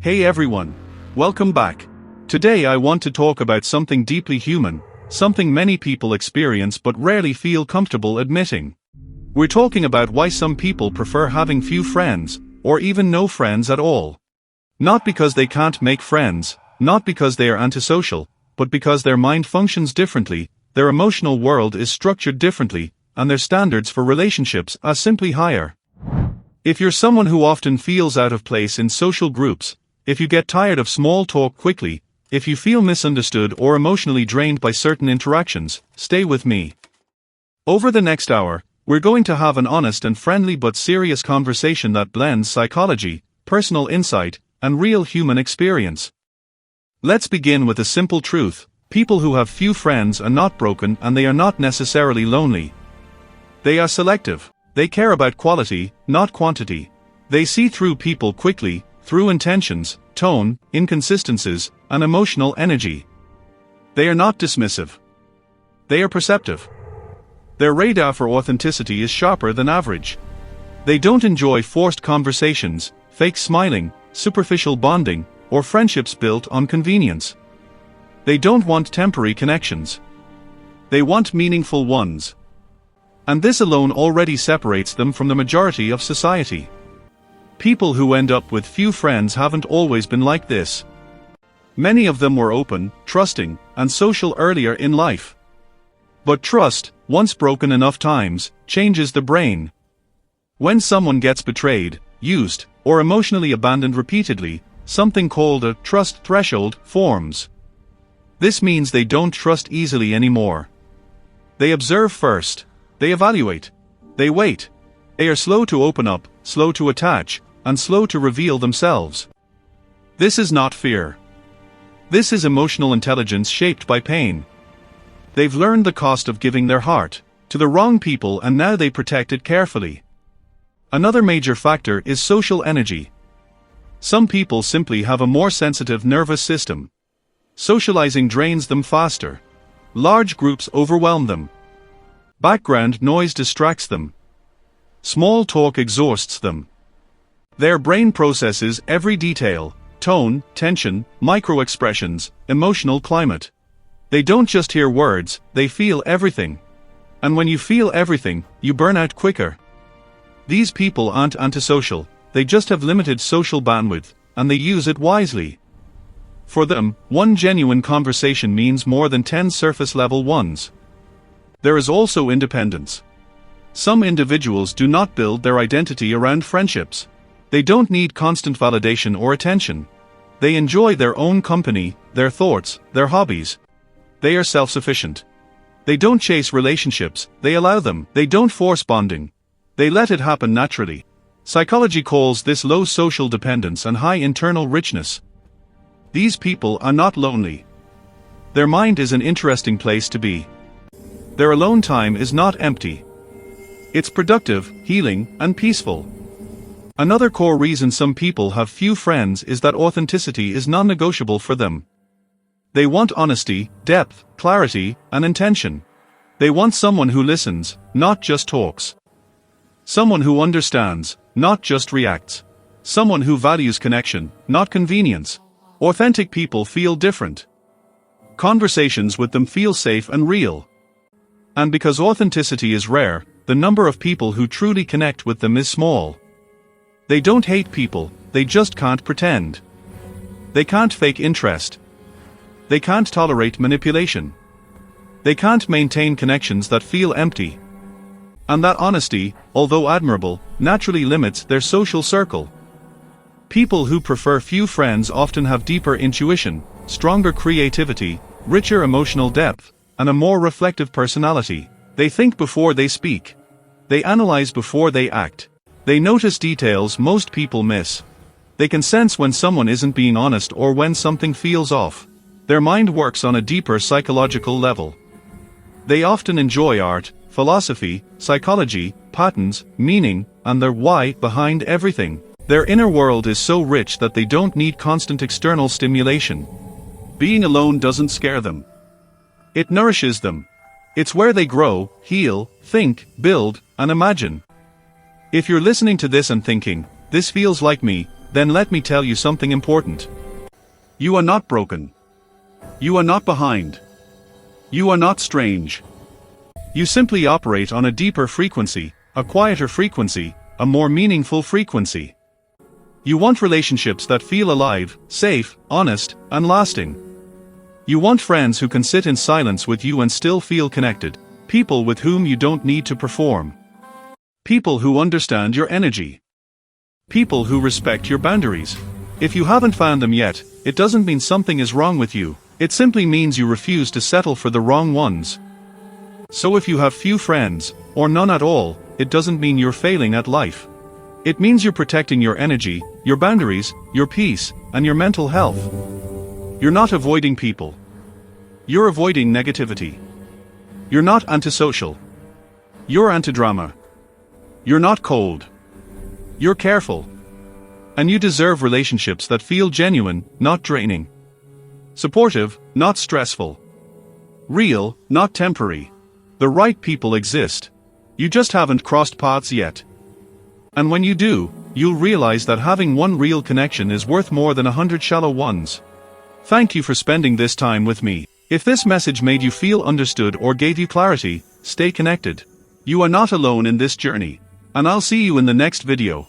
Hey everyone. Welcome back. Today I want to talk about something deeply human, something many people experience but rarely feel comfortable admitting. We're talking about why some people prefer having few friends, or even no friends at all. Not because they can't make friends, not because they are antisocial, but because their mind functions differently, their emotional world is structured differently, and their standards for relationships are simply higher. If you're someone who often feels out of place in social groups, if you get tired of small talk quickly, if you feel misunderstood or emotionally drained by certain interactions, stay with me. Over the next hour, we're going to have an honest and friendly but serious conversation that blends psychology, personal insight, and real human experience. Let's begin with a simple truth: people who have few friends are not broken, and they are not necessarily lonely. They are selective. They care about quality, not quantity. They see through people quickly, through intentions, tone, inconsistencies, and emotional energy. They are not dismissive. They are perceptive. Their radar for authenticity is sharper than average. They don't enjoy forced conversations, fake smiling, superficial bonding, or friendships built on convenience. They don't want temporary connections. They want meaningful ones. And this alone already separates them from the majority of society. People who end up with few friends haven't always been like this. Many of them were open, trusting, and social earlier in life. But trust, once broken enough times, changes the brain. When someone gets betrayed, used, or emotionally abandoned repeatedly, something called a trust threshold forms. This means they don't trust easily anymore. They observe first. They evaluate. They wait. They are slow to open up, slow to attach, and slow to reveal themselves. This is not fear. This is emotional intelligence shaped by pain. They've learned the cost of giving their heart to the wrong people, and now they protect it carefully. Another major factor is social energy. Some people simply have a more sensitive nervous system. Socializing drains them faster. Large groups overwhelm them. Background noise distracts them. Small talk exhausts them. Their brain processes every detail: tone, tension, micro-expressions, emotional climate. They don't just hear words, they feel everything. And when you feel everything, you burn out quicker. These people aren't antisocial, they just have limited social bandwidth, and they use it wisely. For them, one genuine conversation means more than 10 surface-level ones. There is also independence. Some individuals do not build their identity around friendships. They don't need constant validation or attention. They enjoy their own company, their thoughts, their hobbies. They are self-sufficient. They don't chase relationships, they allow them. They don't force bonding. They let it happen naturally. Psychology calls this low social dependence and high internal richness. These people are not lonely. Their mind is an interesting place to be. Their alone time is not empty. It's productive, healing, and peaceful. Another core reason some people have few friends is that authenticity is non-negotiable for them. They want honesty, depth, clarity, and intention. They want someone who listens, not just talks. Someone who understands, not just reacts. Someone who values connection, not convenience. Authentic people feel different. Conversations with them feel safe and real. And because authenticity is rare, the number of people who truly connect with them is small. They don't hate people, they just can't pretend. They can't fake interest. They can't tolerate manipulation. They can't maintain connections that feel empty. And that honesty, although admirable, naturally limits their social circle. People who prefer few friends often have deeper intuition, stronger creativity, richer emotional depth, and a more reflective personality. They think before they speak. They analyze before they act. They notice details most people miss. They can sense when someone isn't being honest or when something feels off. Their mind works on a deeper psychological level. They often enjoy art, philosophy, psychology, patterns, meaning, and the why behind everything. Their inner world is so rich that they don't need constant external stimulation. Being alone doesn't scare them. It nourishes them. It's where they grow, heal, think, build, and imagine. If you're listening to this and thinking, "This feels like me," then let me tell you something important. You are not broken. You are not behind. You are not strange. You simply operate on a deeper frequency, a quieter frequency, a more meaningful frequency. You want relationships that feel alive, safe, honest, and lasting. You want friends who can sit in silence with you and still feel connected, people with whom you don't need to perform. People who understand your energy. People who respect your boundaries. If you haven't found them yet, it doesn't mean something is wrong with you, it simply means you refuse to settle for the wrong ones. So if you have few friends, or none at all, it doesn't mean you're failing at life. It means you're protecting your energy, your boundaries, your peace, and your mental health. You're not avoiding people. You're avoiding negativity. You're not antisocial. You're anti-drama. You're not cold. You're careful. And you deserve relationships that feel genuine, not draining. Supportive, not stressful. Real, not temporary. The right people exist. You just haven't crossed paths yet. And when you do, you'll realize that having one real connection is worth more than 100 shallow ones. Thank you for spending this time with me. If this message made you feel understood or gave you clarity, stay connected. You are not alone in this journey. And I'll see you in the next video.